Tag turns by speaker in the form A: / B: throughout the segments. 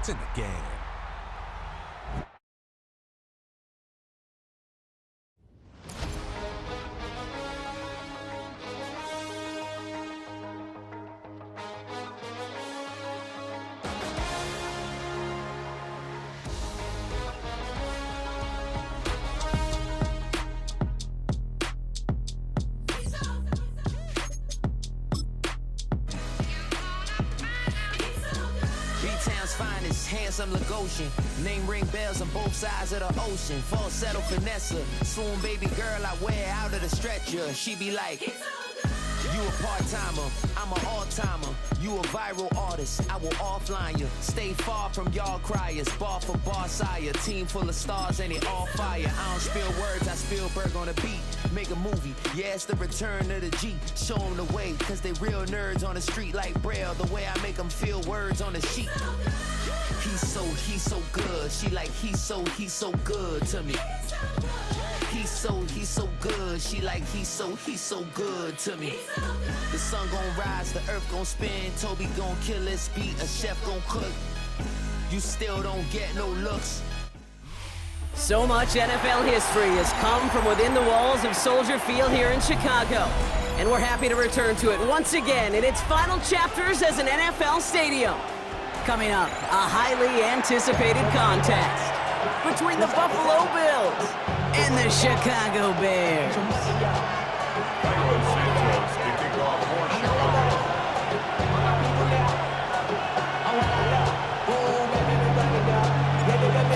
A: It's in the game.
B: Finest, handsome Lagosian. Name ring bells on both sides of the ocean. Falsetto finesse, swoon baby girl I wear out of the stretcher. She be like, you a part-timer, I'm an all-timer. You a viral artist, I will offline you. Stay far from y'all criers, bar for bar sire. Team full of stars and it all fire. I don't spill words, I Spielberg on the beat. Make a movie, yeah, it's the return of the G. Show them the way, cause they real nerds on the street like Braille. The way I make them feel words on the sheet. He's so good. She like, he's so good to me. He's so good. She like, he's so good to me. The sun gon' rise, the earth gon' spin. Toby gon' kill this beat, a chef gon' cook. You still don't get no looks.
C: So much NFL history has come from within the walls of Soldier Field here in Chicago. And we're happy to return to it once again in its final chapters as an NFL stadium. Coming up, a highly anticipated contest between the Buffalo Bills and the Chicago Bears.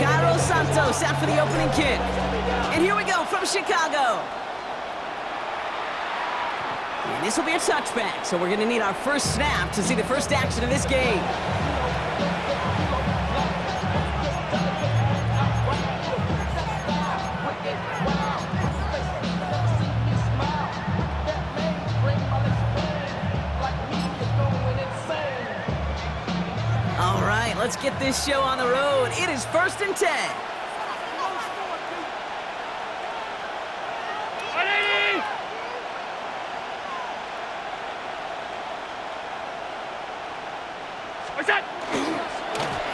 C: Cairo Santos out for the opening kick. And here we go from Chicago. And this will be a touchback, so we're going to need our first snap to see the first action of this game. All right, let's get this show on the road. It is 1st and 10.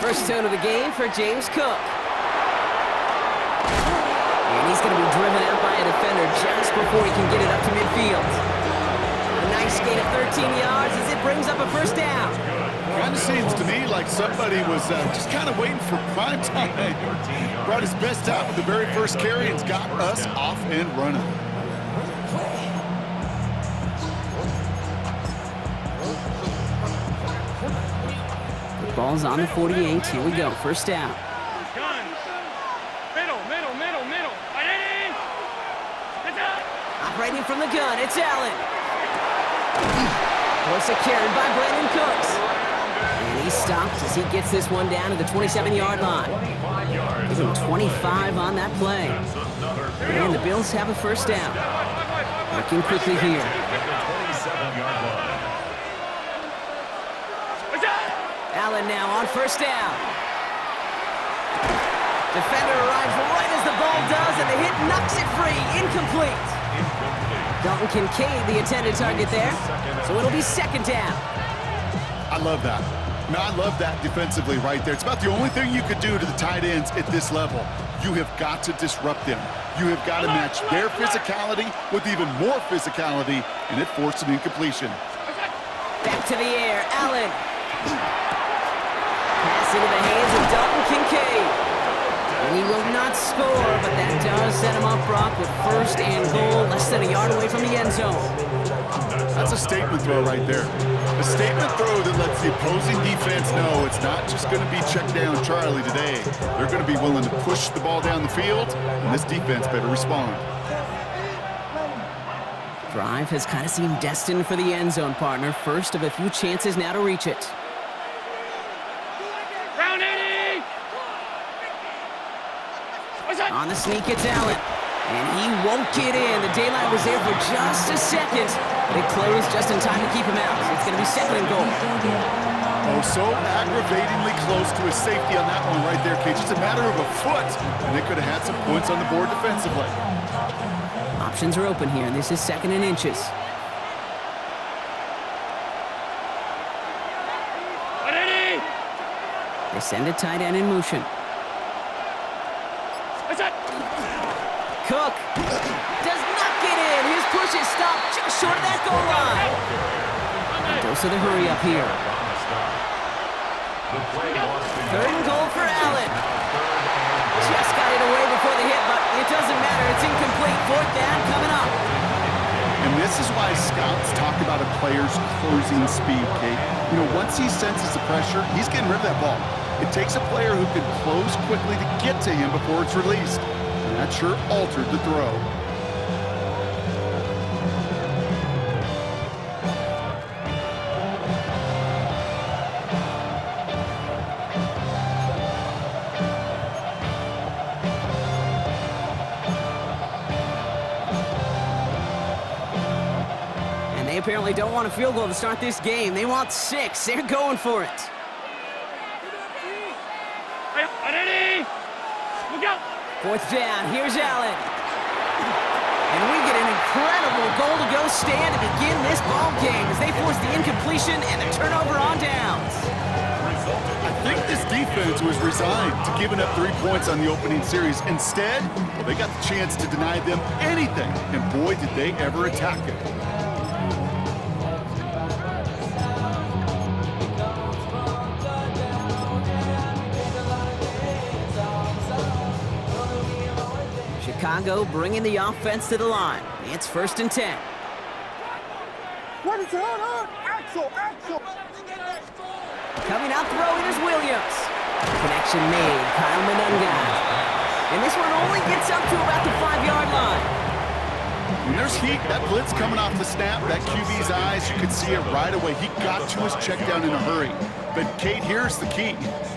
C: First tone of the game for James Cook. And he's going to be driven out by a defender just before he can get it up to midfield. A nice gain of 13 yards as it brings up a first down.
D: Kind of seems to me like somebody was just kind of waiting for prime time. Brought his best out with the very first carry and's got us off and running.
C: The ball's on the 48. Here we go. First down.
E: Middle.
C: Operating from the gun, it's Allen. Force carried by Brandon Cooks. And he stopped as he gets this one down to the 27-yard line. Gives him 25 on that play. And the Bills have a first down. Working quickly here. Allen now on first down. Defender arrives right as the ball does, and the hit knocks it free. Incomplete. Dalton Kincaid, the intended target there. So it'll be second down.
D: I love that. I love that defensively right there. It's about the only thing you could do to the tight ends at this level. You have got to disrupt them. You have got to match their physicality with even more physicality, and it forced an incompletion.
C: Back to the air, Allen. Pass into the hands of Dalton Kincaid. And he will not score, but that does set him up, Brock, with first and goal, less than a yard away from the end zone.
D: That's a statement throw right there. A statement throw that lets the opposing defense know it's not just going to be check down Charlie today. They're going to be willing to push the ball down the field, and this defense better respond.
C: Drive has kind of seemed destined for the end zone, partner. First of a few chances now to reach it. On the sneak, it's Allen. And he won't get in. The daylight was there for just a second. But it closed just in time to keep him out. So it's going to be second and goal.
D: Oh, so aggravatingly close to his safety on that one right there, Cage. It's a matter of a foot, and they could have had some points on the board defensively.
C: Options are open here, and this is second and inches. They send a tight end in motion. Cook does not get in. His push is stopped just short of that goal line. Dose of the hurry up here. 3rd and goal for Allen. Just got it away before the hit, but it doesn't matter. It's incomplete. 4th down coming up.
D: And this is why scouts talk about a player's closing speed, Kate. You know, once he senses the pressure, he's getting rid of that ball. It takes a player who can close quickly to get to him before it's released. And that sure altered the throw.
C: And they apparently don't want a field goal to start this game. They want 6. They're going for it. 4th down, here's Allen. And we get an incredible goal-to-go stand to begin this ball game as they force the incompletion and the turnover on downs.
D: I think this defense was resigned to giving up 3 points on the opening series. Instead, well, they got the chance to deny them anything, and boy, did they ever attack it.
C: Chicago bringing the offense to the line. It's 1st and 10.
A: What is it on? Axel!
C: Coming out throwing is Williams. Connection made, Kyle Manunga. And this one only gets up to about the 5-yard line.
D: When there's heat, that blitz coming off the snap, that QB's eyes, you could see it right away. He got to his check down in a hurry. But Kate, here's the key.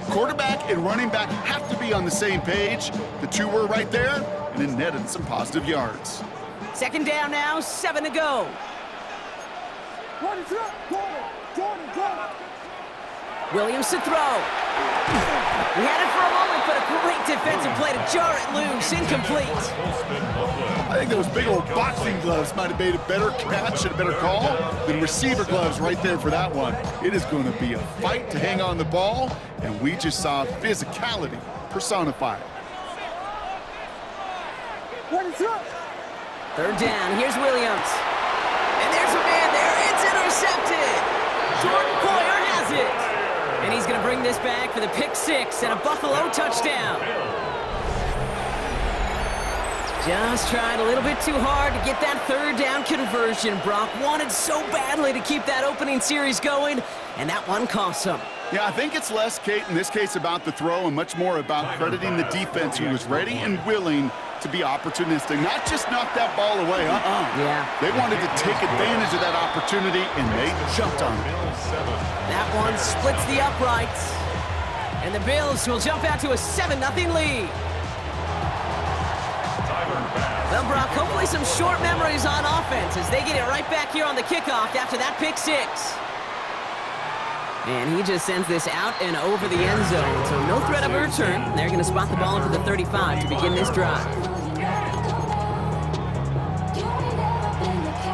D: Quarterback and running back have to be on the same page. The 2 were right there, and it netted some positive yards.
C: 2nd down now, 7 to go.
A: What is up? Jordan!
C: Williams to throw. He had it for a moment, but a great defensive play to jar it loose. Incomplete.
D: I think those big old boxing gloves might have made a better catch and a better call than receiver gloves right there for that one. It is going to be a fight to hang on the ball, and we just saw physicality personified.
A: What is up?
C: 3rd down, here's Williams. And there's a man there. It's intercepted. Jordan Poyer has it. And he's going to bring this back for the pick 6 and a Buffalo touchdown. Just tried a little bit too hard to get that 3rd down conversion. Brock wanted so badly to keep that opening series going, and that one cost him.
D: Yeah, I think it's less, Kate, in this case about the throw and much more about crediting the defense who was ready and willing to be opportunistic, not just knock that ball away.
C: Yeah.
D: They wanted to take advantage of that opportunity, and they jumped on it.
C: That one splits the uprights. And the Bills will jump out to a 7-0 lead. Well, Brock, hopefully some short memories on offense as they get it right back here on the kickoff after that pick 6. And he just sends this out and over the end zone, so no threat of a return. They're going to spot the ball into the 35 to begin this drive.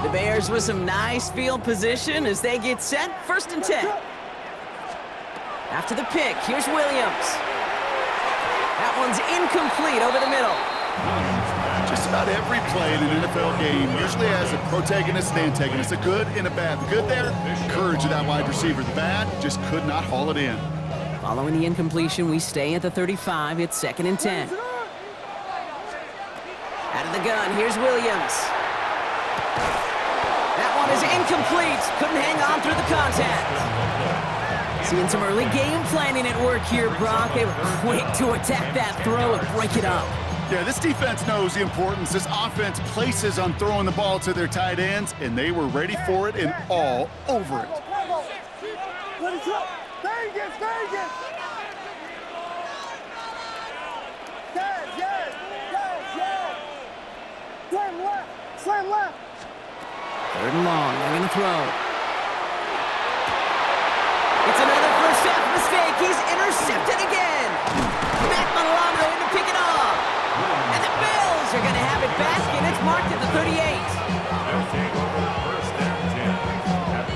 C: The Bears with some nice field position as they get set. 1st and 10. After the pick, here's Williams. That one's incomplete over the middle.
D: Just about every play in an NFL game usually has a protagonist and antagonist, a good and a bad. The good there, courage of that wide receiver. The bad, just could not haul it in.
C: Following the incompletion, we stay at the 35. It's 2nd and 10. Out of the gun, here's Williams. That one is incomplete. Couldn't hang on through the contact. Seeing some early game planning at work here, Brock. They were quick to attack that throw and break it up.
D: Yeah, this defense knows the importance this offense places on throwing the ball to their tight ends, and they were ready for it and all over it.
A: What is up? Vegas! Yes! Slam left!
C: 3rd and long, they're going to throw. It's another first half mistake. He's intercepted again. Matt Milano in to pick it off. And the Bills are going to have it back, and it's marked at the 38.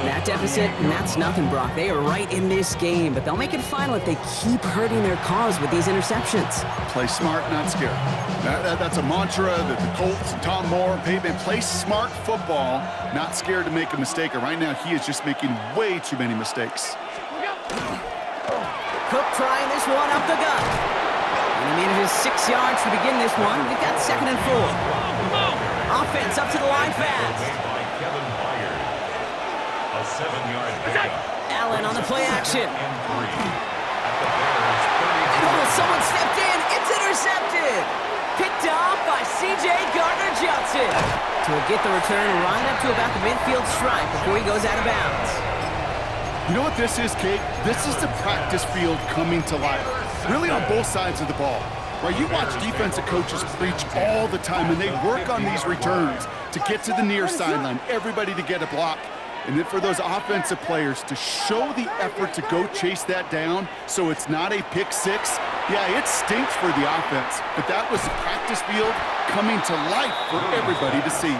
C: That deficit, and that's nothing, Brock. They are right in this game, but they'll make it final if they keep hurting their cause with these interceptions.
D: Play smart, not scared. That's a mantra that the Colts and Tom Moore and Peyton play smart football, not scared to make a mistake. And right now, he is just making way too many mistakes.
C: Cook trying this one up the gut. And he manages 6 yards to begin this one. We've got 2nd and 4. Offense up to the line fast. Allen on the play action. Oh, someone stepped in. It's intercepted. Picked off by C.J. Gardner-Johnson. To get the return right up to about the midfield stripe before he goes out of bounds.
D: You know what this is, Kate? This is the practice field coming to life. Really on both sides of the ball. Right, you watch defensive coaches preach all the time, and they work on these returns to get to the near sideline, everybody to get a block. And then for those offensive players to show the effort to go chase that down so it's not a pick six, yeah, it stinks for the offense. But that was the practice field coming to life for everybody to see.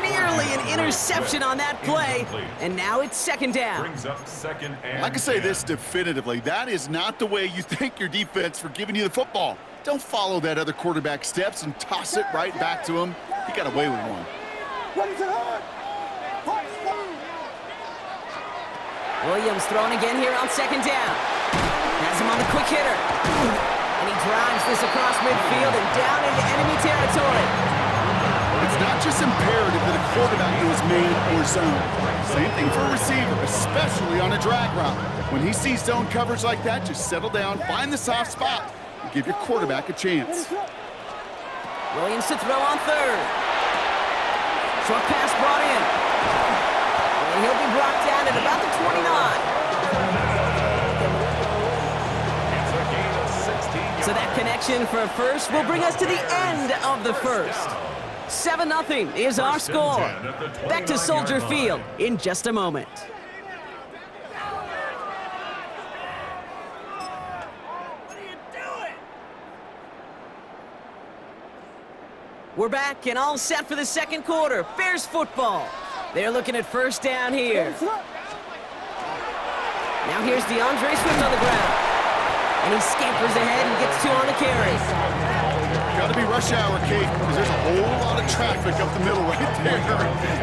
C: Nearly an interception on that play, and now it's 2nd down.
D: I can say this definitively, that is not the way you thank your defense for giving you the football. Don't follow that other quarterback steps and toss it right back to him. He got away with one.
C: Williams throwing again here on 2nd down. Has him on the quick hitter. And he drives this across midfield and down into enemy territory.
D: It's not just imperative that a quarterback knows man or zone. Same thing for a receiver, especially on a drag route. When he sees zone coverage like that, just settle down, find the soft spot, and give your quarterback a chance.
C: Williams to throw on 3rd. Short pass brought in. And he'll be brought down at about the 29. So that connection for a first will bring us to the end of the first. 7-0 is our score. Back to Soldier Field in just a moment. We're back and all set for the 2nd quarter. Bears football. They're looking at 1st down here. Now here's DeAndre Swift on the ground. And he scampers ahead and gets 2 on the carry.
D: Got to be rush hour, Kate, because there's a whole lot of traffic up the middle right there.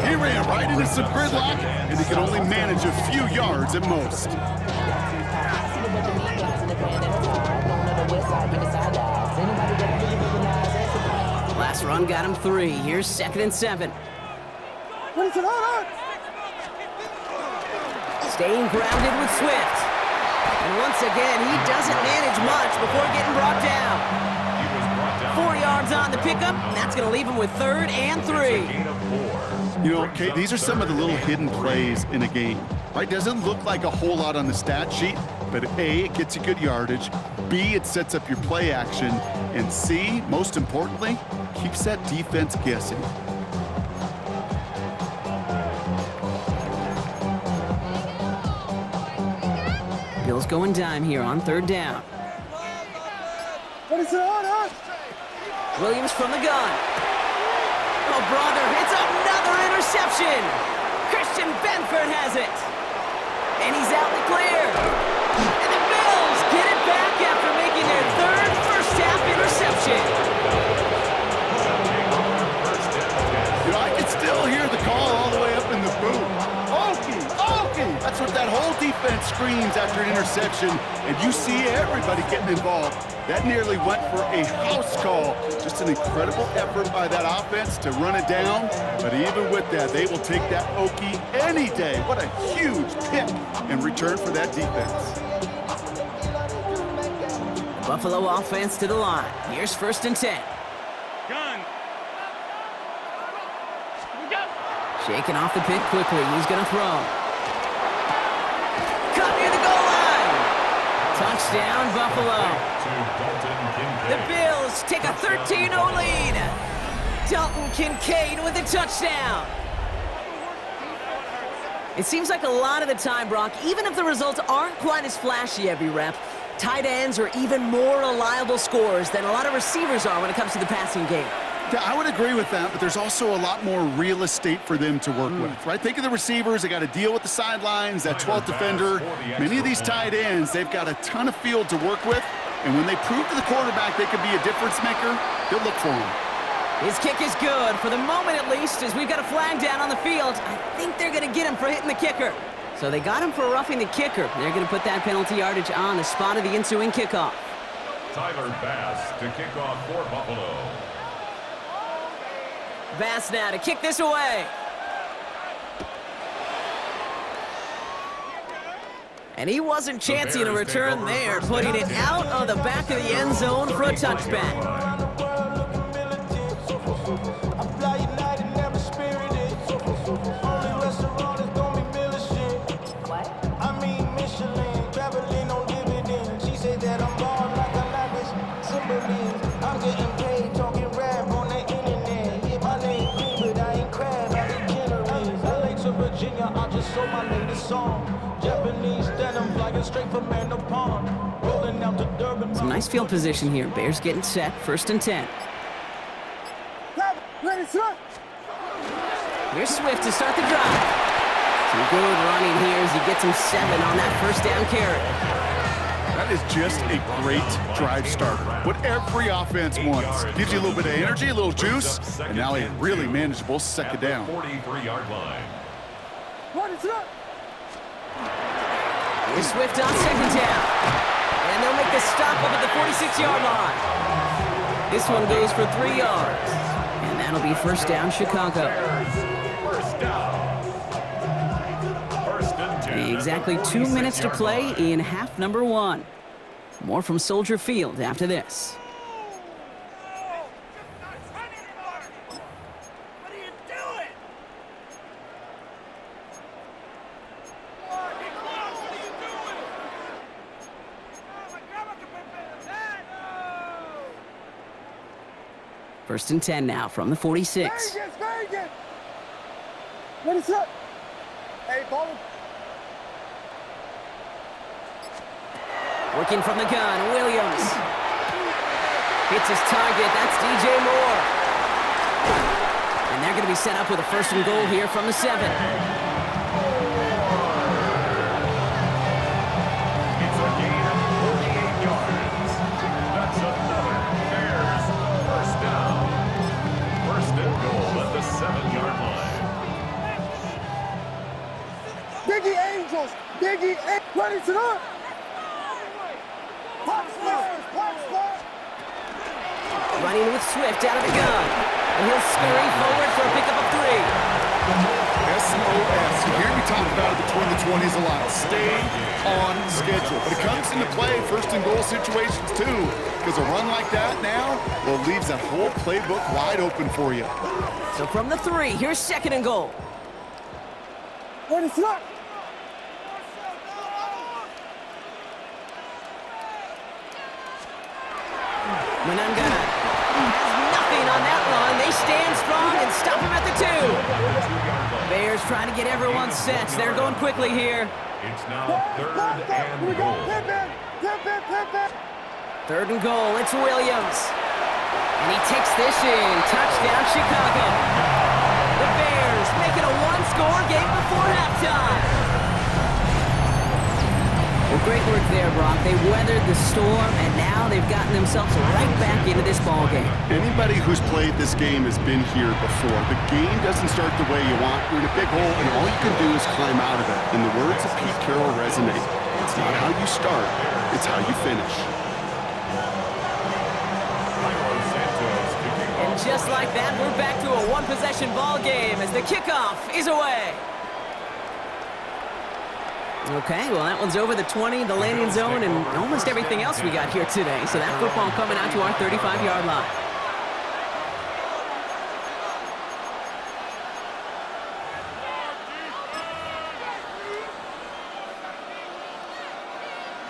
D: He ran right into some gridlock, and he could only manage a few yards at most.
C: Last run got him 3. Here's 2nd and 7. Staying grounded with Swift. And once again, he doesn't manage much before getting brought down. 4 yards on the pickup, and that's going to leave him with 3rd and 3.
D: You know, Kate, these are some of the little hidden plays in a game. Right? Doesn't look like a whole lot on the stat sheet, but A, it gets you good yardage. B, it sets up your play action. And C, most importantly, keeps that defense guessing.
C: Bill's going dime here on 3rd down. Williams from the gun. Oh, brother, it's another interception. Christian Benford has it. And he's out in the clear. And the Bills get it back after making their 3rd first-half interception.
D: You know, I can still hear the call all the way up in the booth. That's what that whole defense screams after an interception, and you see everybody getting involved. That nearly went for a house call. Just an incredible effort by that offense to run it down, but even with that, they will take that Okie any day. What a huge pick in return for that defense.
C: Buffalo offense to the line. Here's 1st and 10.
A: Gun.
C: Shaking off the pick quickly. He's going to throw. Cut near the goal line. Touchdown, Buffalo. The Bills take a 13-0 lead. Dalton Kincaid with a touchdown. It seems like a lot of the time, Brock, even if the results aren't quite as flashy every rep, tight ends are even more reliable scorers than a lot of receivers are when it comes to the passing game.
D: Yeah, I would agree with that, but there's also a lot more real estate for them to work with, right? Think of the receivers. They got to deal with the sidelines, that 12th defender. Many of these tight ends, they've got a ton of field to work with, and when they prove to the quarterback they could be a difference maker, they'll look for him.
C: His kick is good, for the moment at least, as we've got a flag down on the field. I think they're going to get him for hitting the kicker. So they got him for roughing the kicker. They're going to put that penalty yardage on the spot of the ensuing kickoff.
E: Tyler Bass to kick off for Buffalo.
C: Bass now to kick this away. And he wasn't chancing a return there, putting it out of the back of the end zone for a touchback. Some nice field position here. Bears getting set. 1st and 10. Here's Swift to start the drive. Some good running here as he gets him 7 on that 1st down carry.
D: That is just a great drive starter. What every offense wants. Gives you a little bit of energy, a little juice, and now a really manageable 2nd down.
E: 43-yard line.
C: Here's Swift on 2nd down. And they'll make the stop up at the 46-yard line. This one goes for 3 yards. And that'll be 1st down, Chicago.
E: 1st down. 1st and 10.
C: Exactly 2 minutes to play in half number 1. More from Soldier Field after this. First and 10 now from the 46.
A: Vegas. What is up? Hey, ball.
C: Working from the gun, Williams. Hits his target, that's DJ Moore. And they're going to be set up with a 1st and goal here from the 7.
E: It's a gain of 48 yards. That's another Bears 1st down. 1st and goal at the 7-yard line.
A: Biggie Angels. Ready to go.
C: Running with Swift out of the gun. And he'll scurry forward for a pickup of 3.
D: SOS. You hear me talk about it between the 20s a lot. Stay on schedule. But it comes into play 1st and goal situations too. Because a run like that now, well, leaves that whole playbook wide open for you.
C: So from the 3, here's 2nd and goal.
A: What is up?
C: Mananga has nothing on that run. They stand strong and stop him at the 2. Bears trying to get everyone set. They're going quickly here.
E: It's now 3rd and goal.
C: 3rd and goal. It's Williams. And he takes this in. Touchdown, Chicago. The Bears making a 1-score game before halftime. Well, great work there, Brock. They weathered the storm, and now they've gotten themselves right back into this ballgame.
D: Anybody who's played this game has been here before. The game doesn't start the way you want. You're in a big hole, and all you can do is climb out of it. And the words of Pete Carroll resonate. It's not how you start, it's how you finish.
C: And just like that, we're back to a 1-possession ball game as the kickoff is away. Okay, well, that one's over the 20, the landing zone, and almost everything else we got here today. So that football coming out to our 35-yard line.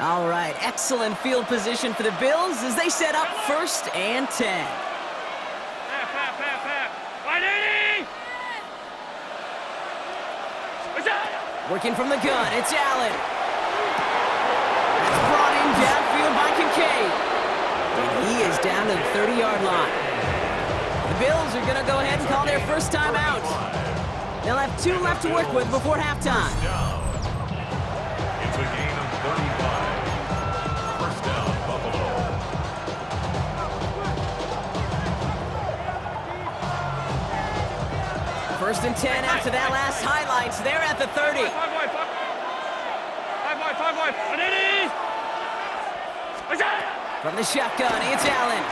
C: All right, excellent field position for the Bills as they set up 1st and 10. Working from the gun, it's Allen. That's brought in downfield by Kincaid. And he is down to the 30-yard line. The Bills are going to go ahead and call their first time out. They'll have 2 left to work with before halftime.
E: It's a gain of 35. First down, Buffalo.
C: First and 10 after that last highlights. They're at the 30.
A: 5 wide, and it is!
C: From the shotgun, it's Allen.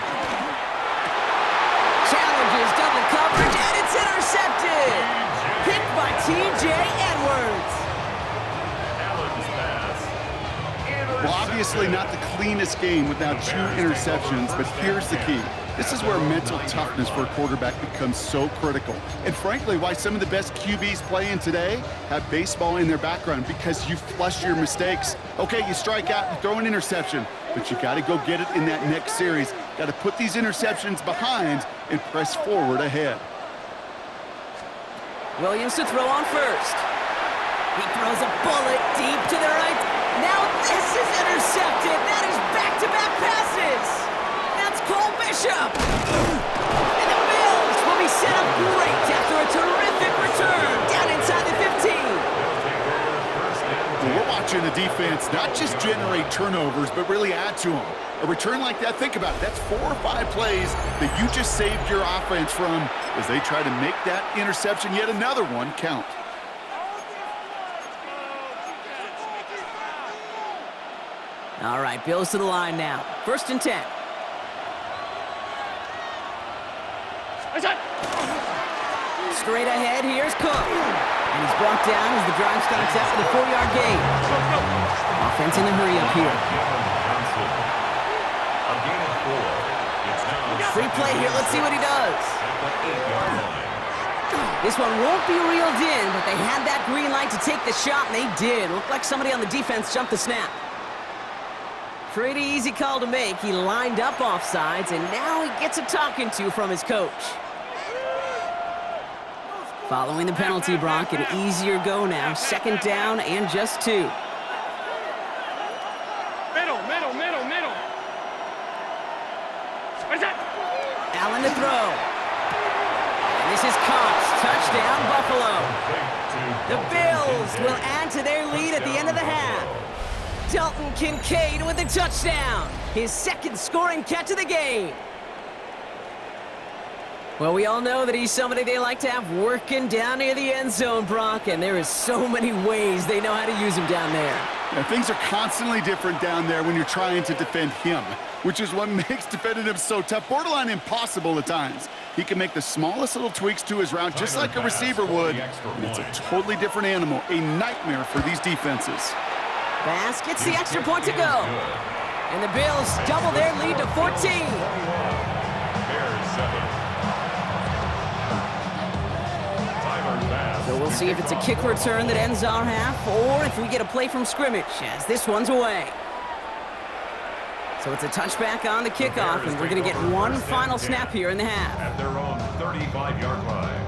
C: Challenges double coverage, and it's intercepted. Picked by T.J. Edwards.
E: Allen's pass.
D: Well, obviously not the cleanest game without 2 interceptions, but here's the key. This is where mental toughness for a quarterback becomes so critical. And frankly, why some of the best QBs playing today have baseball in their background, because you flush your mistakes. Okay, you strike out, you throw an interception, but you got to go get it in that next series. Got to put these interceptions behind and press forward ahead.
C: Williams to throw on first. He throws a bullet deep to the right. Now this is intercepted. That is back-to-back passes. That's Cole Bishop. And the Bills will be set up great after a terrific return down inside the 15.
D: Well, we're watching the defense not just generate turnovers, but really add to them. A return like that, think about it. That's 4 or 5 plays that you just saved your offense from as they try to make that interception, yet another one, count.
C: All right, Bills to the line now. First and 10. Straight ahead, here's Cook. And he's brought down as the drive starts out with a 4-yard gain. Offense in the hurry up here. Free play here, let's see what he does. This one won't be reeled in, but they had that green light to take the shot, and they did. Looked like somebody on the defense jumped the snap. Pretty easy call to make. He lined up offsides, and now he gets a talking to from his coach. Following the penalty, Brock, an easier go now. Second down and just 2.
A: Middle. Where's that?
C: Allen to throw. And this is caught. Touchdown, Buffalo. The Bills will add to their lead at the end of the half. Dalton Kincaid with a touchdown. His second scoring catch of the game. Well, we all know that he's somebody they like to have working down near the end zone, Brock, and there is so many ways they know how to use him down there.
D: Now, things are constantly different down there when you're trying to defend him, which is what makes defending him so tough, borderline impossible at times. He can make the smallest little tweaks to his route just like a receiver would, and it's a totally different animal, a nightmare for these defenses.
C: Bass gets the extra point to go. And the Bills double their lead to 14.
E: Bears 7.
C: So we'll see if it's a kick return that ends our half, or if we get a play from scrimmage, as this one's away. So it's a touchback on the kickoff, and we're going to get one final snap here in the half.
E: At their own 35-yard line.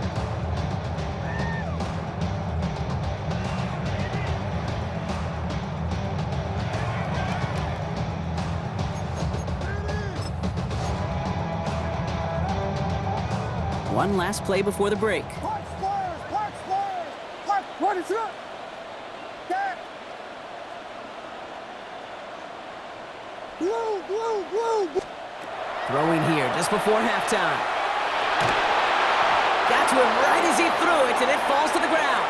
C: One last play before the break.
A: Park squares! Park! What is it? That! Blue!
C: Throwing here just before halftime. Got to him right as he threw it, and it falls to the ground.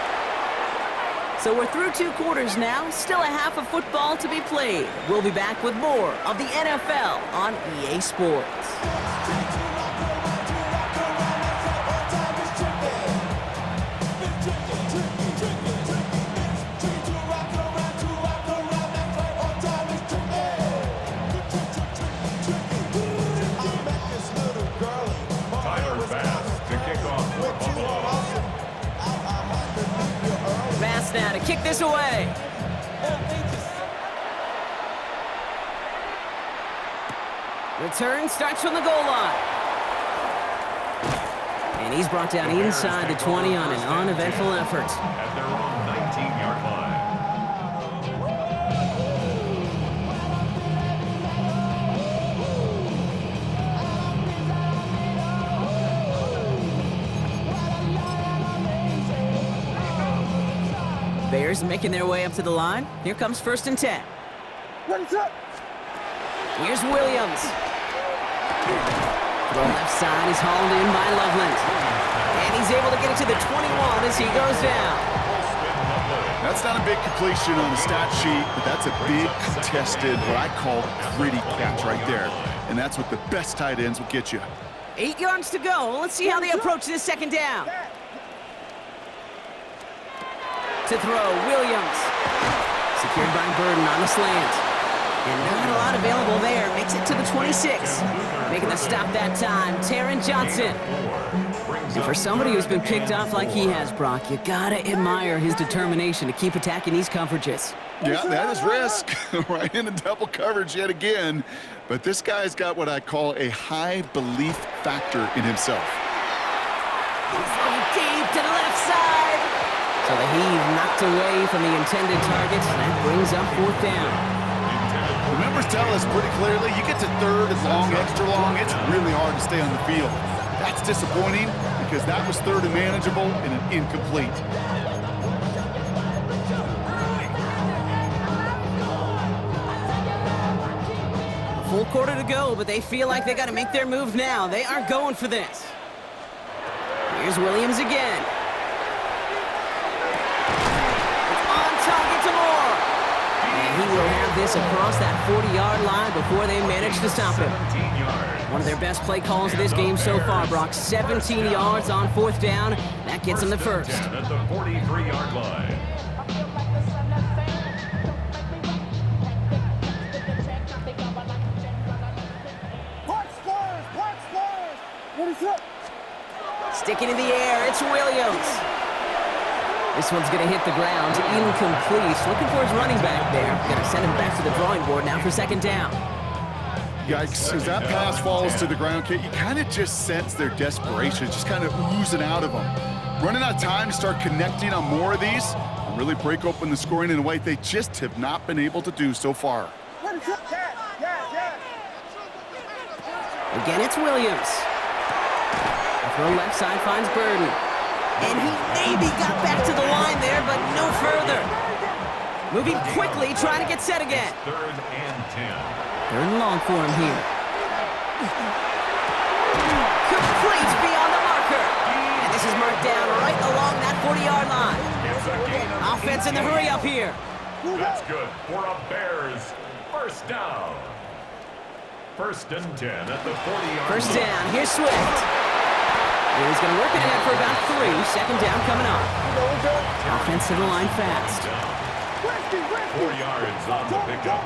C: So we're through 2 quarters now, still a half of football to be played. We'll be back with more of the NFL on EA Sports. Now to kick this away. Return starts from the goal line. And he's brought down inside the 20 on an uneventful effort.
E: At their own 19-yard line.
C: Bears making their way up to the line. Here comes 1st and 10.
A: Ready, set.
C: Here's Williams. Throw left side is hauled in by Loveland. And he's able to get it to the 21 as he goes down.
D: That's not a big completion on the stat sheet, but that's a big contested, what I call gritty catch right there. And that's what the best tight ends will get you.
C: 8 yards to go. Let's see how they approach this 2nd down. To throw, Williams. Secured by Burden on the slant. And not a lot available there. Makes it to the 26. Making the stop that time, Taron Johnson. And for somebody who's been picked off like he has, Brock, you gotta admire his determination to keep attacking these coverages.
D: Yeah, that is risk. Right into double coverage yet again. But this guy's got what I call a high belief factor in himself.
C: He's going deep to the left side. So the heave knocked away from the intended target. That brings up 4th down.
D: The numbers tell us pretty clearly, you get to 3rd and long, extra long, it's really hard to stay on the field. That's disappointing because that was 3rd and manageable and an incomplete.
C: A full quarter to go, but they feel like they got to make their move now. They are going for this. Here's Williams again. He will have this across that 40-yard line before they manage to stop him. One of their best play calls of this game so far, Brock. 17 yards on 4th down. That gets them the 1st.
E: At the 43-yard line.
A: Ready, set.
C: Sticking in the air, it's Williams. This one's going to hit the ground. Incomplete. Looking for his running back there. Going to send him back to the drawing board now for 2nd down.
D: Yikes, as that pass falls to the ground, Kate, you kind of just sense their desperation, just kind of oozing out of them. Running out of time to start connecting on more of these and really break open the scoring in a way they just have not been able to do so far.
A: Ready, set.
C: Again, it's Williams. The throw left side finds Burden. And he maybe got back to the line there, but no further. Moving quickly, trying to get set again.
E: 3rd and 10.
C: 3rd and long for him here. Complete beyond the marker. And this is marked down right along that 40-yard line. Offense in the hurry up here.
E: That's good for a Bears 1st down. 1st and 10 at the 40-yard line.
C: 1st down, here's Swift. He's going to work it ahead for about 3. 2nd down coming up. Offense to the line fast.
E: 4 yards on the pickup.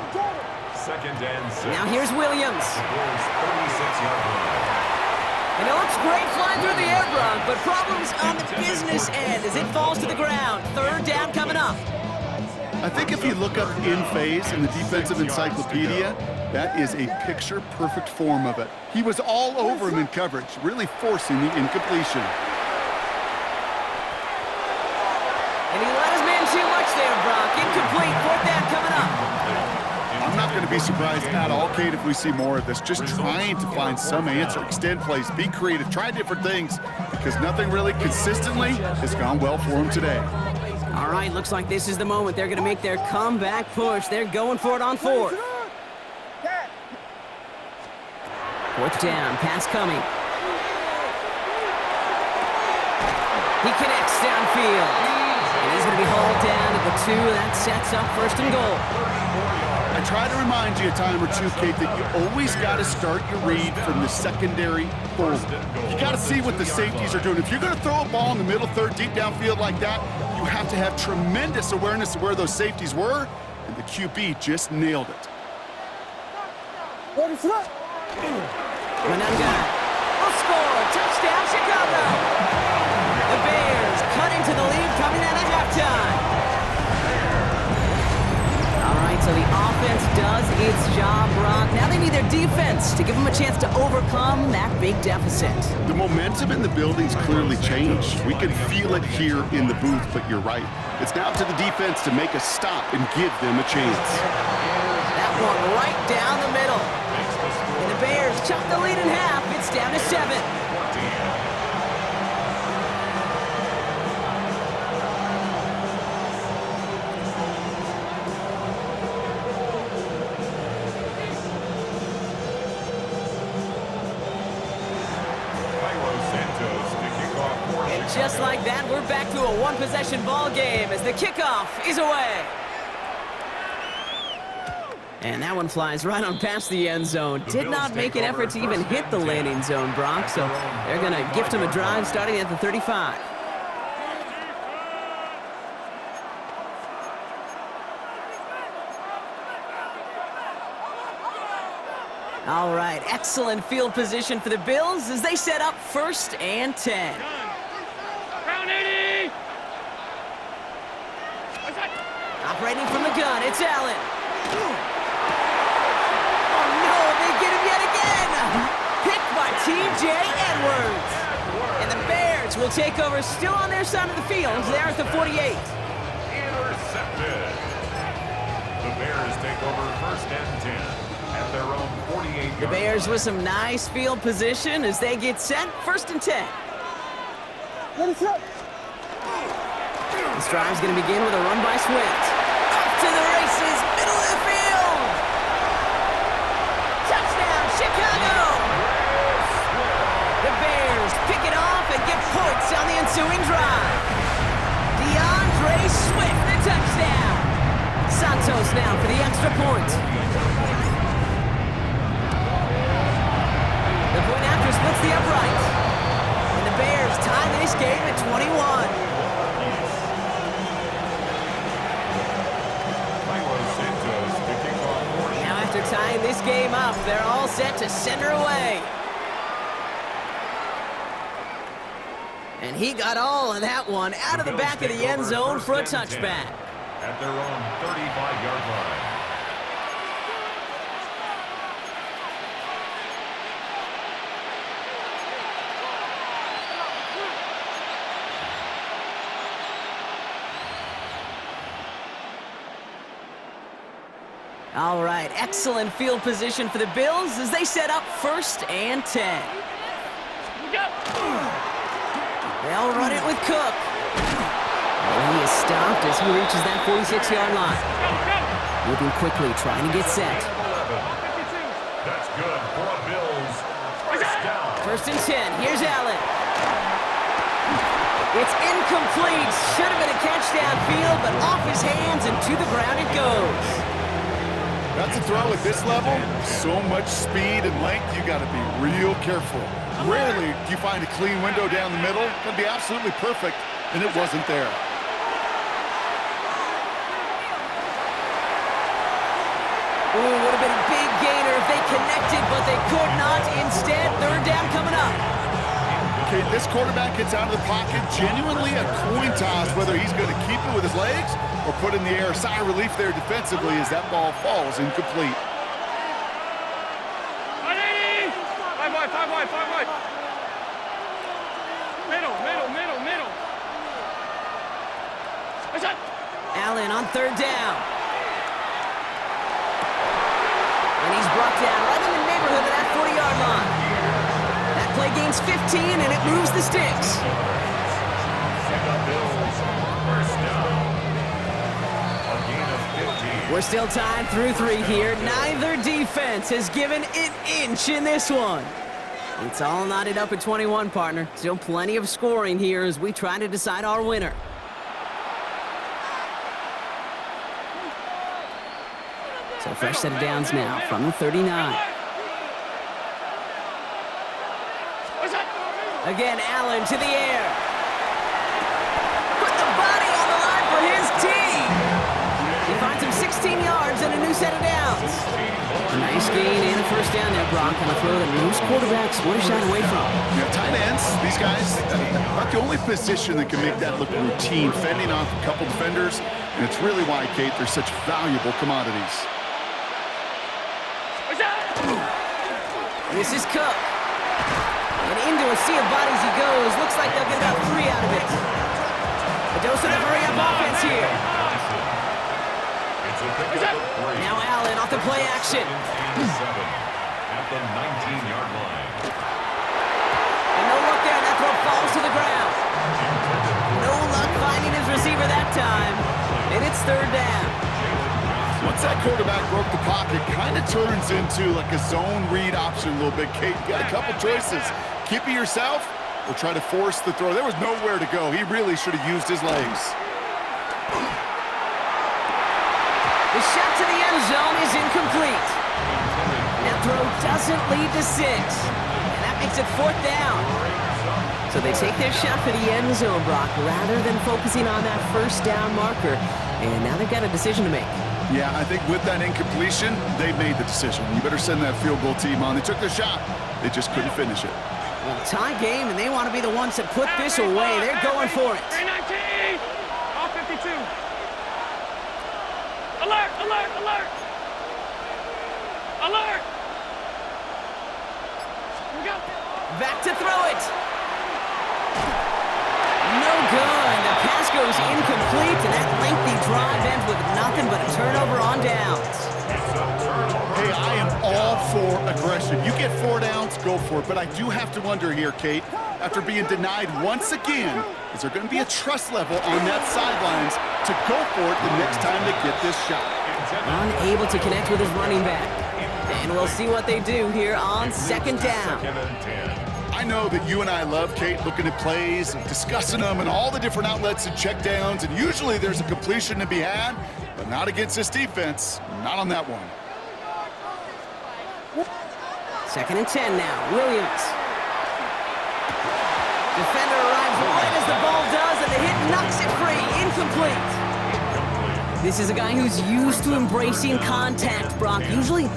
E: 2nd and 6.
C: Now here's Williams.
E: Bears 36-yard line.
C: And it looks great flying through the air, Brock, but problems on the business end as it falls to the ground. 3rd down coming up.
D: I think if you look up in phase in the defensive encyclopedia, that is a picture-perfect form of it. He was all over him in coverage, really forcing the incompletion.
C: And he let his man too much there, Brock. Incomplete. 4th down coming up.
D: I'm not going to be surprised at all, Kate, if we see more of this. Just trying to find some answer, extend plays, be creative, try different things, because nothing really consistently has gone well for him today.
C: All right, looks like this is the moment. They're going to make their comeback push. They're going for it on 4th. 4th down, pass coming. He connects downfield. And he's going to be hauled down at the 2. That sets up 1st and goal.
D: I try to remind you a time or two, Kate, that you always got to start your read from the secondary forward. You got to see what the safeties are doing. If you're going to throw a ball in the middle third, deep downfield like that, you have to have tremendous awareness of where those safeties were, and the QB just nailed it.
C: Mananga will score. Touchdown, Chicago. The Bears cut into the lead coming out of halftime. All right, so the offense does its job, Brock. Now they need their defense to give them a chance to overcome that big deficit.
D: The momentum in the building's clearly changed. We can feel it here in the booth, but you're right. It's now to the defense to make a stop and give them a chance.
C: That one right down the middle. And the Bears chop the lead in half. It's down to 7. just like that, we're back to a one-possession ball game as the kickoff is away. And that one flies right on past the end zone. Did not make an effort to even hit the landing zone, Brock, so they're going to gift him a drive starting at the 35. All right, excellent field position for the Bills as they set up 1st and 10.
A: Round 80!
C: Operating from the gun, it's Allen. Oh no, they get him yet again! Picked by T.J. Edwards. And the Bears will take over still on their side of the field. They're at the 48.
E: Intercepted. The Bears take over 1st and 10 at their own 48-yard
C: The Bears with some nice field position as they get set 1st and 10.
A: Ready, set.
C: This drive's going to begin with a run by Swift. Up to the races, middle of the field. Touchdown, Chicago! The Bears pick it off and get points on the ensuing drive. DeAndre Swift, the touchdown. Santos now for the extra point. The point after splits the upright. And the Bears tie this game at 21. Now after tying this game up, they're all set to center away. And he got all of that one out of the back of the end zone for a touchback.
E: At their own 35-yard line.
C: All right, excellent field position for the Bills as they set up 1st and 10. They'll run it with Cook. And he is stopped as he reaches that 46-yard line. Moving quickly, trying to get set.
E: That's good for a Bills. 1st down.
C: 1st and 10, here's Allen. It's incomplete. Should have been a catch downfield, but off his hands and to the ground it goes.
D: That's a throw at this level. So much speed and length, you got to be real careful. Rarely do you find a clean window down the middle. It'd be absolutely perfect, and it wasn't there.
C: Ooh, would have been a big gainer if they connected, but they could not. Instead, 3rd down coming up.
D: Okay, this quarterback gets out of the pocket. Genuinely a coin toss whether he's going to keep it with his legs or put in the air. Sigh of relief there defensively as that ball falls incomplete.
A: 180! 5 wide, 5 wide, 5 wide. Middle.
C: Allen on 3rd down. And he's brought down right in the neighborhood of that 40-yard line. That play gains 15, and it moves the sticks. We're still tied through 3 here. Neither defense has given an inch in this one. It's all knotted up at 21, partner. Still plenty of scoring here as we try to decide our winner. So fresh set of downs now from the 39. Again, Allen to the air. Put the body on the line for his team. He finds him 16 yards and a new set of downs. A nice gain and a 1st down there, Brock, on a throw that most quarterbacks would have shied away from.
D: You know, tight ends, these guys, not the only position that can make that look routine, fending off a couple defenders, and it's really why, Kate, they're such valuable commodities.
C: This is Cook. And into a sea of bodies he goes. Looks like they'll get about 3 out of it. A dose of hurry-up offense here. Now Allen off the play action.
E: At the 19-yard line.
C: And no look there, and that throw falls to the ground. No luck finding his receiver that time. And it's 3rd down.
D: Once that quarterback broke the pocket, kind of turns into like a zone read option a little bit, Kate. You got a couple choices. Keep it yourself will try to force the throw. There was nowhere to go. He really should have used his legs.
C: The shot to the end zone is incomplete. That throw doesn't lead to 6. And that makes it 4th down. So they take their shot for the end zone, Brock, rather than focusing on that first down marker. And now they've got a decision to make.
D: Yeah, I think with that incompletion, they made the decision. You better send that field goal team on. They took their shot. They just couldn't finish it.
C: Well, tie game, and they want to be the ones that put this away. They're going for it.
A: 319! All 52. Alert, alert, alert! Alert! Here we go.
C: Back to throw it. No good. The pass goes incomplete, and that lengthy drive ends with nothing but a turnover on downs.
D: Hey, I am all for aggression. You get 4 downs, go for it. But I do have to wonder here, Kate, after being denied once again, is there going to be a trust level on that sidelines to go for it the next time they get this shot?
C: Unable to connect with his running back. And we'll see what they do here on 2nd down.
D: I know that you and I love, Kate, looking at plays and discussing them and all the different outlets and check downs, and usually there's a completion to be had, but not against this defense, not on that one.
C: 2nd and 10 now. Williams. Defender arrives right as the ball does, and the hit knocks it free. Incomplete. This is a guy who's used to embracing contact, Brock. Usually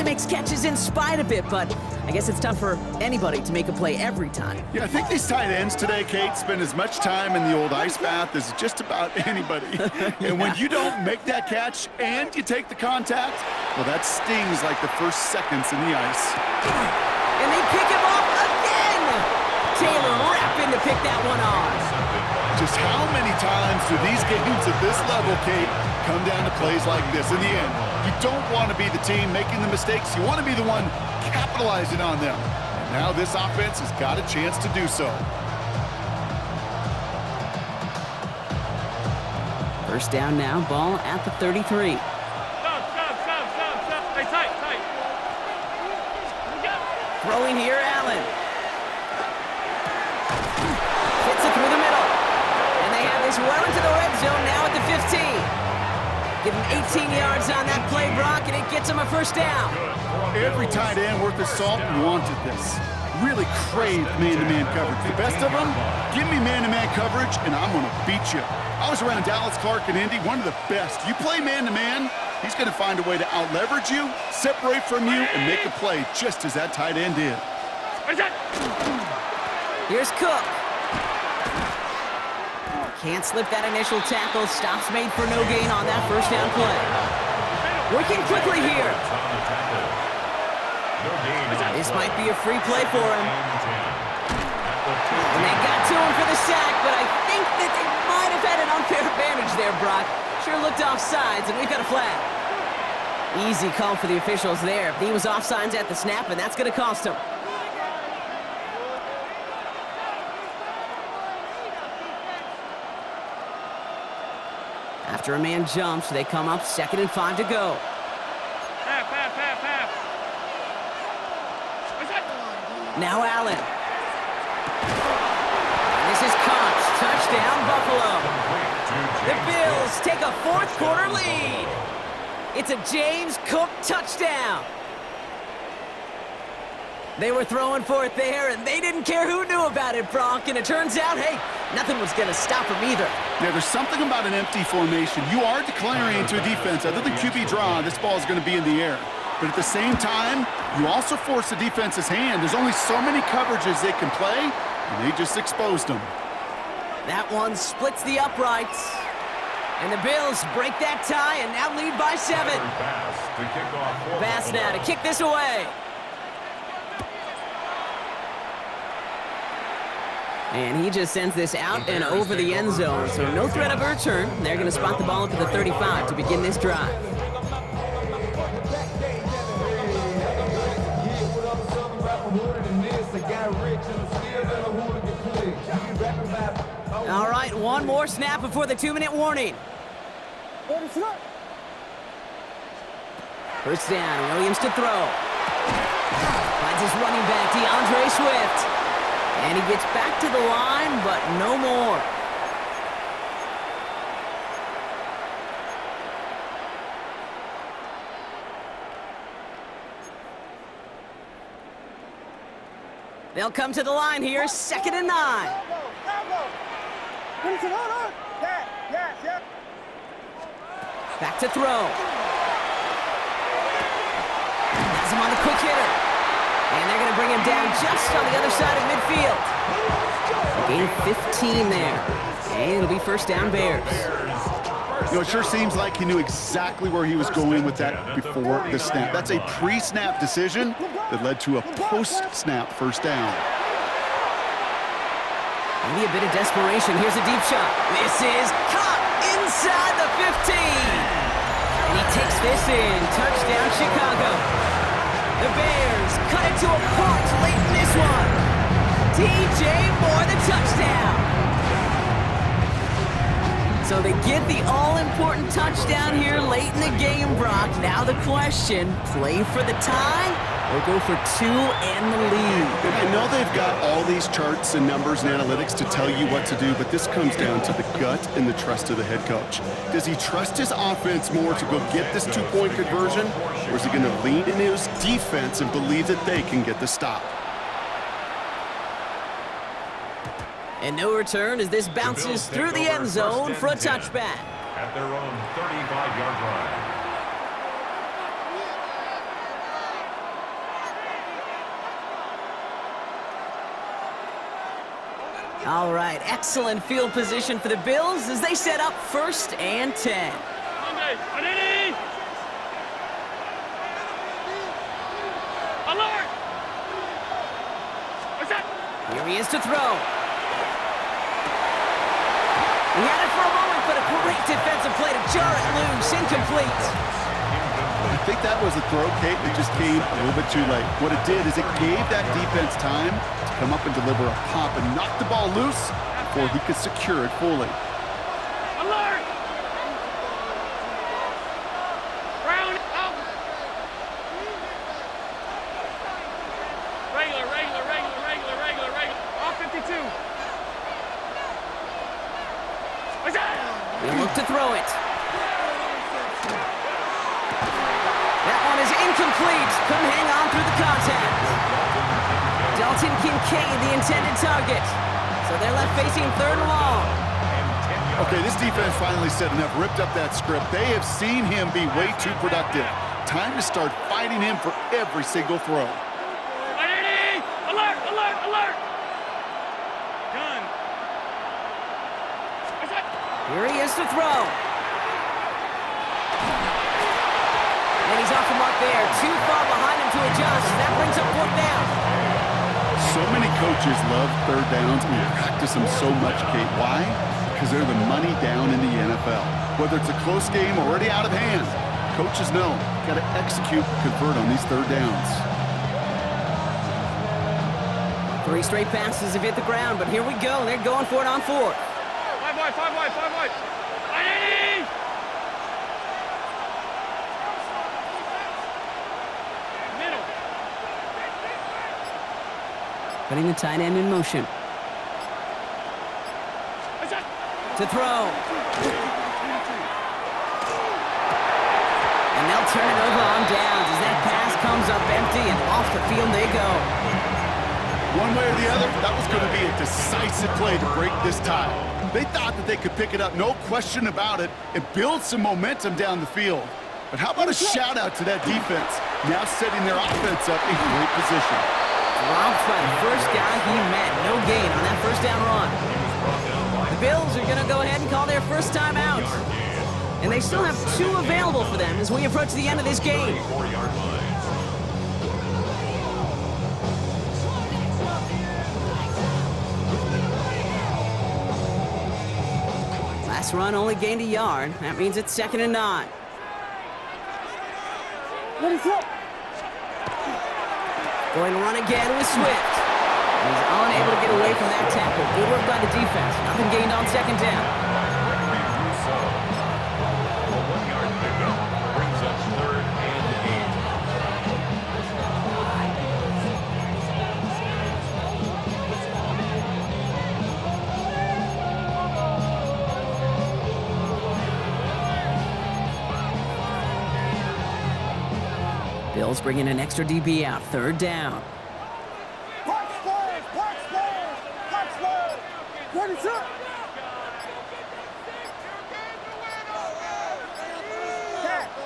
C: makes catches in spite of it, but I guess it's tough for anybody to make a play every time.
D: Yeah, I think these tight ends today, Kate, spend as much time in the old ice bath as just about anybody. And when you don't make that catch and you take the contact, well, that stings like the first seconds in the ice.
C: And they pick him off again! Taylor rapping to pick that one off.
D: Just how many times do these games at this level, Kate, come down to plays like this? In the end, you don't want to be the team making the mistakes. You want to be the one capitalizing on them. And now this offense has got a chance to do so.
C: 1st down now, ball at the 33.
A: Stop. Stay tight. Here we go.
C: Throwing here, Allen. Hits it through the middle. And they have this well into the red zone now at the 15. Give him 18 yards on that play, Brock, and it gets him a 1st down.
D: Every tight end worth his salt wanted this. Really craved man-to-man coverage. The best of them, give me man-to-man coverage, and I'm going to beat you. I was around Dallas Clark and Indy, one of the best. You play man-to-man, he's going to find a way to out-leverage you, separate from you, and make a play just as that tight end did.
C: Here's Cook. Can't slip that initial tackle. Stops made for no gain on that 1st down play. Working quickly here. This might be a free play for him. And they got to him for the sack, but I think that they might have had an unfair advantage there, Brock. Sure looked offsides, and we've got a flag. Easy call for the officials there. He was offsides at the snap, and that's going to cost him. After a man jumps, they come up 2nd and 5 to go.
A: Half.
C: Now Allen. And this is caught. Touchdown, Buffalo. The Bills take a 4th quarter lead. It's a James Cook touchdown. They were throwing for it there, and they didn't care who knew about it, Brock. And it turns out, hey, nothing was going to stop them either.
D: Yeah, there's something about an empty formation. You are declaring to a defense, other than QB draw, this ball is going to be in the air. But at the same time, you also force the defense's hand. There's only so many coverages they can play, and they just exposed them.
C: That one splits the uprights. And the Bills break that tie and now lead by 7. Bass now to kick this away. And he just sends this out and over the end zone, so no threat of a return. They're going to spot the ball up at the 35 to begin this drive. All right, one more snap before the 2-minute warning. 1st down, Williams to throw. Finds his running back, DeAndre Swift. And he gets back to the line, but no more. They'll come to the line here, 2nd and 9. Back to throw. Has him on the quick hitter. And they're going to bring him down just on the other side of midfield. Gain 15 there. And it'll be first down Bears.
D: You know, it sure seems like he knew exactly where he was going with that before the snap. That's a pre-snap decision that led to a post-snap first down.
C: Maybe a bit of desperation. Here's a deep shot. This is caught inside the 15. And he takes this in. Touchdown, Chicago. The Bears cut it to a punt late in this one. DJ Moore, the touchdown. So they get the all-important touchdown here late in the game, Brock. Now the question, play for the tie or go for 2 and the lead?
D: And I know they've got all these charts and numbers and analytics to tell you what to do, but this comes down to the gut and the trust of the head coach. Does he trust his offense more to go get this 2-point conversion, or is he going to lean into his defense and believe that they can get the stop?
C: And no return as this bounces through the end zone for a touchback.
E: At their own 35-yard line.
C: All right, excellent field position for the Bills as they set up 1st and 10.
A: Alert! What's that?
C: Here he is to throw. He had it for a moment, but a great defensive play to jar it loose. Incomplete.
D: I think that was a throw, Kate, that just came a little bit too late. What it did is it gave that defense time to come up and deliver a pop and knock the ball loose before he could secure it fully.
A: Alert! Round out. Regular. Off 52. What's that?
C: He'll look to throw it. That one is incomplete. Couldn't hang on through the contact. Dalton Kincaid, the intended target. So they're left facing 3rd and long.
D: Okay, this defense finally said enough, ripped up that script. They have seen him be way too productive. Time to start fighting him for every single throw.
A: Alert! Gun. What's that?
C: Here he is to throw. And he's off the mark there. Too far behind him to adjust. That brings up 4th down.
D: So many coaches love 3rd downs and practice them so much, Kate. Why? Because they're the money down in the NFL. Whether it's a close game or already out of hand, coaches know got to execute, convert on these 3rd downs.
C: 3 straight passes have hit the ground, but here we go. They're going for it on 4th.
A: 5 wide. Ready! Middle.
C: Putting the tight end in motion.
A: What's that?
C: To throw. And they'll turn it over on downs as that pass comes up empty and off the field they go.
D: One way or the other, that was going to be a decisive play to break this tie. They thought that they could pick it up, no question about it, and build some momentum down the field. But how about a shout-out to that defense, now setting their offense up in great position.
C: Dropped by the first guy he met. No gain on that first down run. The Bills are going to go ahead and call their first time out. And they still have 2 available for them as we approach the end of this game.
E: 34-yard line.
C: Last run only gained a yard. That means it's 2nd and 9. Going to run again with Swift. He's unable to get away from that tackle. Good work by the defense. Nothing gained on 2nd down.
E: A 1-yard pickup brings up 3rd and 8.
C: Bills bringing an extra DB out. Third down.
A: Park squares, park squares, park squares. Ready, set.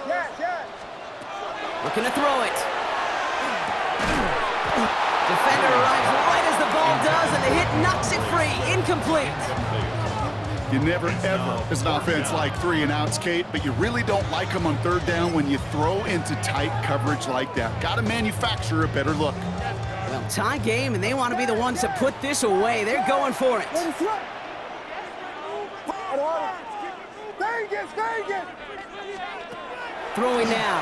A: Yes.
C: Looking to throw it. Defender arrives right as the ball does, and the hit knocks it free. Incomplete.
D: You never, ever, as an offense, like 3-and-outs, Kate, but you really don't like them on third down when you throw into tight coverage like that. Got to manufacture a better look.
C: Well, tie game, and they want to be the ones that put this away. They're going for it.
A: Vegas.
C: Throwing now.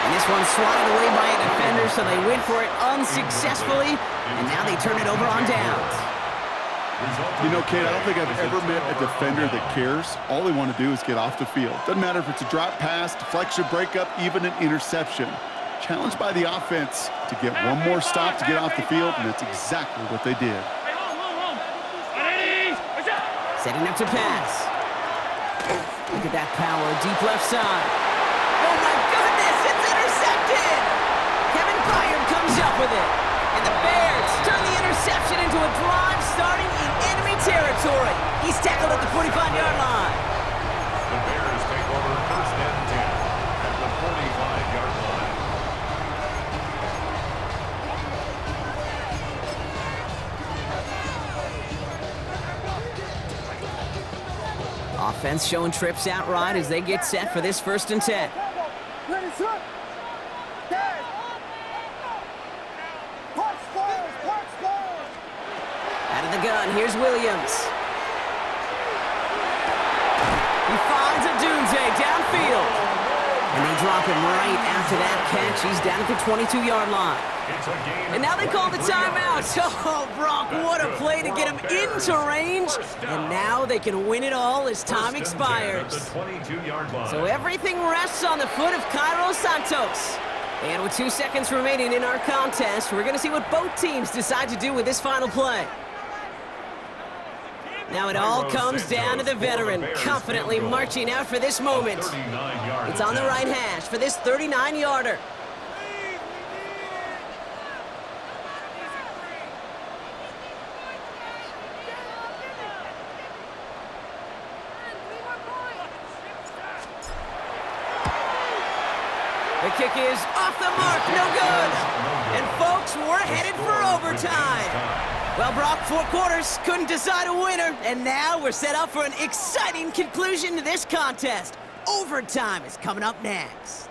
C: And this one's swatted away by a defender, so they went for it unsuccessfully, and now they turn it over on downs.
D: You know, Kate, I don't think I've ever met a defender that cares. All they want to do is get off the field. Doesn't matter if it's a drop pass, deflection, breakup, even an interception. Challenged by the offense to get one more stop to get off the field, and that's exactly what they did.
C: Setting up to pass. Look at that power, deep left side. Oh my goodness, it's intercepted! Kevin Byard comes up with it. And the Bears turn the interception into a drive starting in enemy territory. He's tackled at the 45-yard line.
E: The Bears take over first and 10 at the 45-yard line.
C: Offense showing trips outright as they get set for this first and 10.
A: Ready, set. Yes. Park squares.
C: Out of the gun, here's Williams. He finds a Dunze downfield. And they drop him right after that catch. He's down at the 22-yard line. And now they call the timeout. Oh, Brock, what a play to get him into range. And now they can win it all as time expires. So everything rests on the foot of Cairo Santos. And with 2 seconds remaining in our contest, we're going to see what both teams decide to do with this final play. Now it all comes down to the veteran, confidently marching out for this moment. It's on the right hash for this 39-yarder. The kick is off the mark, no good. And folks, we're headed for overtime. Well, Brock, 4 quarters couldn't decide a winner, and now we're set up for an exciting conclusion to this contest. Overtime is coming up next.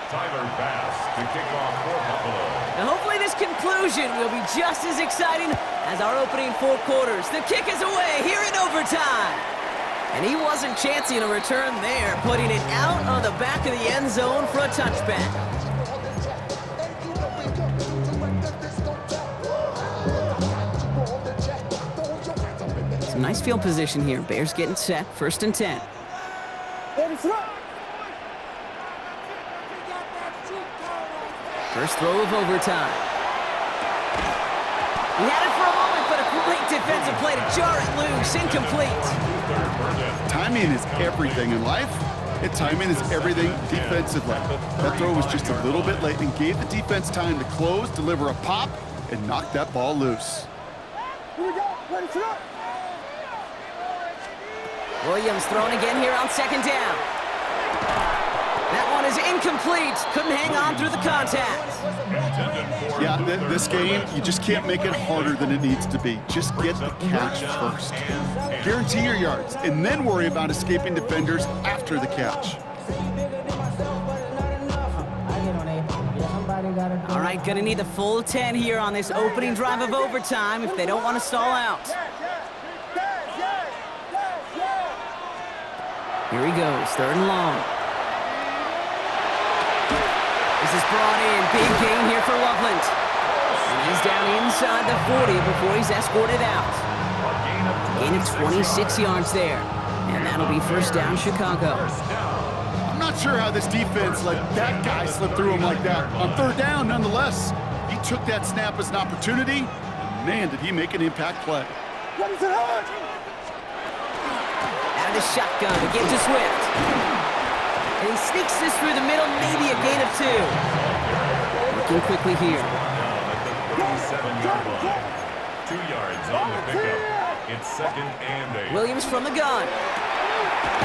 E: Tyler Bass to kick off for Buffalo.
C: Now hopefully this conclusion will be just as exciting as our opening 4 quarters. The kick is away here in overtime. And he wasn't chancing a return there, putting it out on the back of the end zone for a touchback. Some nice field position here. Bears getting set, first and 10. First throw of overtime. He had it for a moment, but a great defensive play to jar it loose. Incomplete.
D: Timing is everything in life, and timing is everything defensively. That throw was just a little bit late and gave the defense time to close, deliver a pop, and knock that ball loose.
A: Here we go. Ready, set.
C: Williams throwing again here on second down. That one is incomplete. Couldn't hang on through the contact.
D: Yeah, this game, you just can't make it harder than it needs to be. Just get the catch first. Guarantee your yards, and then worry about escaping defenders after the catch.
C: All right, gonna need the full 10 here on this opening drive of overtime if they don't want to stall out. Here he goes, third and long. This is brought in, big gain here for Loveland. And he's down inside the 40 before he's escorted out. Gain of 26 yards there. And that'll be first down, Chicago.
D: I'm not sure how this defense let that guy slip through him like that. On third down, nonetheless, he took that snap as an opportunity. Man, did he make an impact play.
A: Ready to hit!
C: Out of the shotgun, to give to Swift. And he sneaks this through the middle, maybe a gain of 2. Looking quickly here.
E: Down at the 37-yard line. 2 yards on the pickup. It's 2nd and 8.
C: Williams from the gun.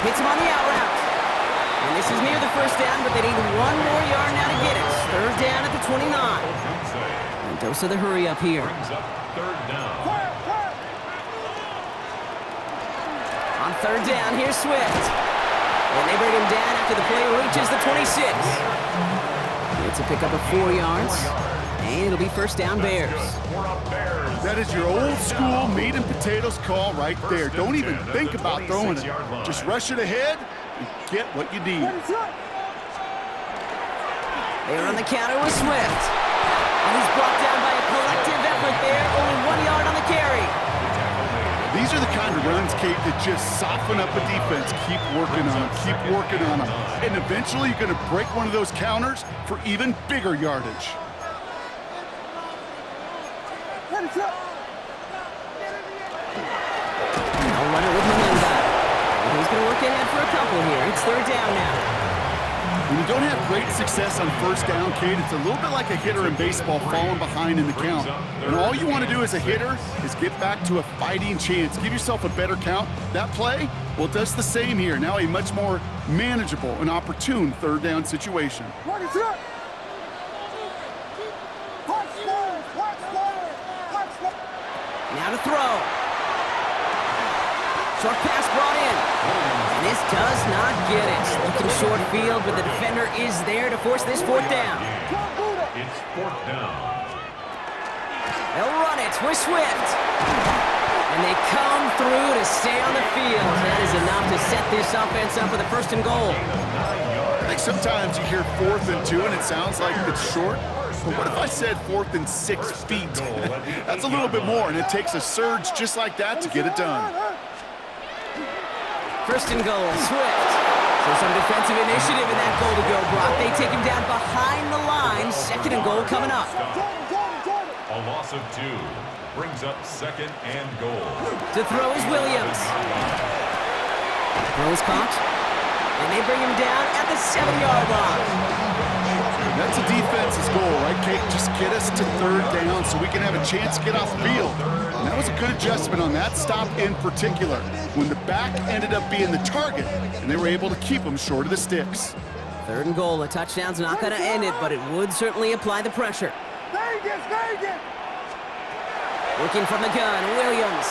C: Hits him on the out route. And this is near the first down, but they need 1 more yard now to get it. Third down at the 29. And dose of the hurry up here.
E: Brings up 3rd down.
C: On third down, here's Swift. And they bring him down after the play reaches the 26. It's a pickup of 4 yards. And it'll be first down, Bears.
D: That is your old school meat and potatoes call right there. Don't even think about throwing it. Just rush it ahead and get what you need.
C: They're on the counter with Swift. And he's brought down by a collective effort there. Only 1 yard on the carry.
D: These are the kind of runs, Kate, that just soften up a defense. Keep working on them, keep working on them. And eventually you're going to break one of those counters for even bigger yardage.
C: I'll run it with Melinda. He's going to work ahead for a couple here. It's third down now.
D: When you don't have great success on first down, Kate, it's a little bit like a hitter in baseball falling behind in the count. And all you want to do as a hitter is get back to a fighting chance. Give yourself a better count. That play, well, it does the same here. Now a much more manageable and opportune third down situation.
C: Now to throw. Short pass brought in. And this does not get it. Looking short field, but the defender is there to force this fourth down.
E: It's 4th down.
C: They'll run it with Swift. And they come through to stay on the field. That is enough to set this offense up with a 1st and goal.
D: I think sometimes you hear 4th and 2 and it sounds like it's short. But what if I said 4th and 6 feet? That's a little bit more, and it takes a surge just like that to get it done.
C: 1st and goal, Swift. So some defensive initiative in that goal to go, Brock. They take him down behind the line. 2nd and goal coming up.
E: A loss of 2 brings up 2nd and goal.
C: To throw is Williams. Throw is caught. And they bring him down at the 7-yard line.
D: That's a defense's goal, right, Kate? Just get us to third down so we can have a chance to get off the field. And that was a good adjustment on that stop in particular, when the back ended up being the target, and they were able to keep him short of the sticks.
C: 3rd and goal. A touchdown's not going to end it, but it would certainly apply the pressure.
A: Vegas!
C: Looking from the gun, Williams.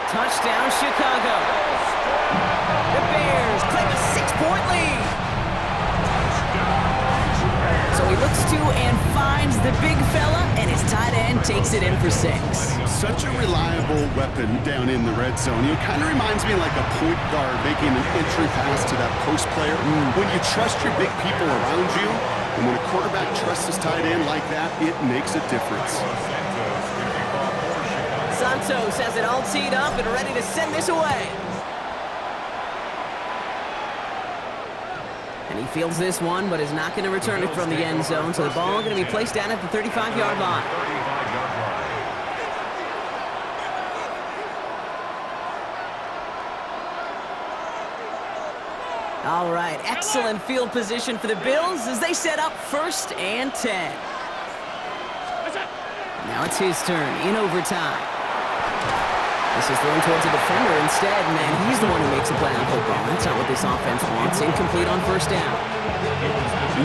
C: Touchdown, Chicago. The Bears claim a 6-point lead. So he looks to and finds the big fella, and his tight end takes it in for 6.
D: Such a reliable weapon down in the red zone. It kind of reminds me like a point guard making an entry pass to that post player. When you trust your big people around you, and when a quarterback trusts his tight end like that, it makes a difference.
C: Santos has it all teed up and ready to send this away. And he fields this one, but is not going to return it from the end zone. So the ball going to be placed down at the 35-yard line. All right, excellent field position for the Bills as they set up 1st and 10. Now it's his turn in overtime. This is thrown towards a defender instead, and he's the one who makes a play on football. That's not what this offense wants. Incomplete on 1st down.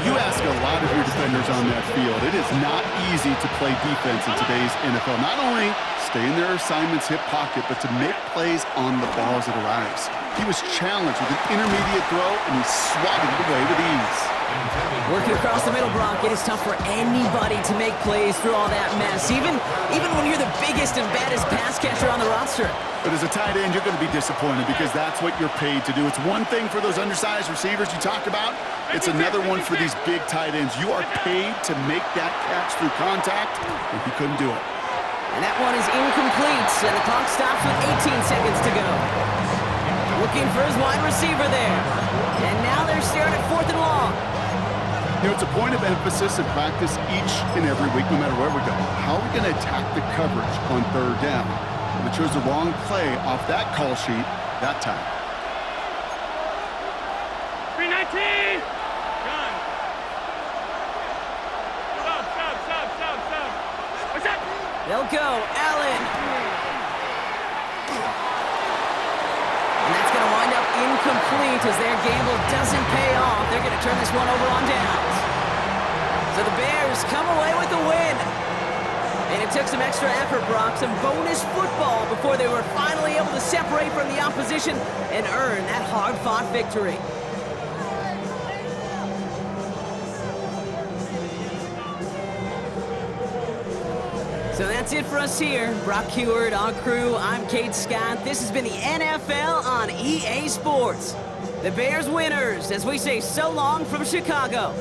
D: You ask a lot of your defenders on that field. It is not easy to play defense in today's NFL. Not only stay in their assignment's hip pocket, but to make plays on the ball as it arrives. He was challenged with an intermediate throw, and he swatted it away with ease.
C: Working across the middle, Brock, it is tough for anybody to make plays through all that mess, even when you're the biggest and baddest pass catcher on the roster.
D: But as a tight end, you're going to be disappointed because that's what you're paid to do. It's one thing for those undersized receivers you talk about. It's another one for these big tight ends. You are paid to make that catch through contact, and he couldn't do it.
C: And that one is incomplete, and the clock stops with 18 seconds to go. Looking for his wide receiver there. And now they're staring at 4th and long.
D: You know, it's a point of emphasis in practice each and every week, no matter where we go. How are we going to attack the coverage on 3rd down? We chose the wrong play off that call sheet that time.
F: 319! Done. Stop. What's that?
C: They'll go. Allen. And that's going to wind up incomplete as their gamble doesn't pay off. They're going to turn this one over on downs. So the Bears come away with the win. And it took some extra effort, Brock, some bonus football before they were finally able to separate from the opposition and earn that hard-fought victory. So that's it for us here. Brock Heward, our crew, I'm Kate Scott. This has been the NFL on EA Sports. The Bears winners as we say so long from Chicago.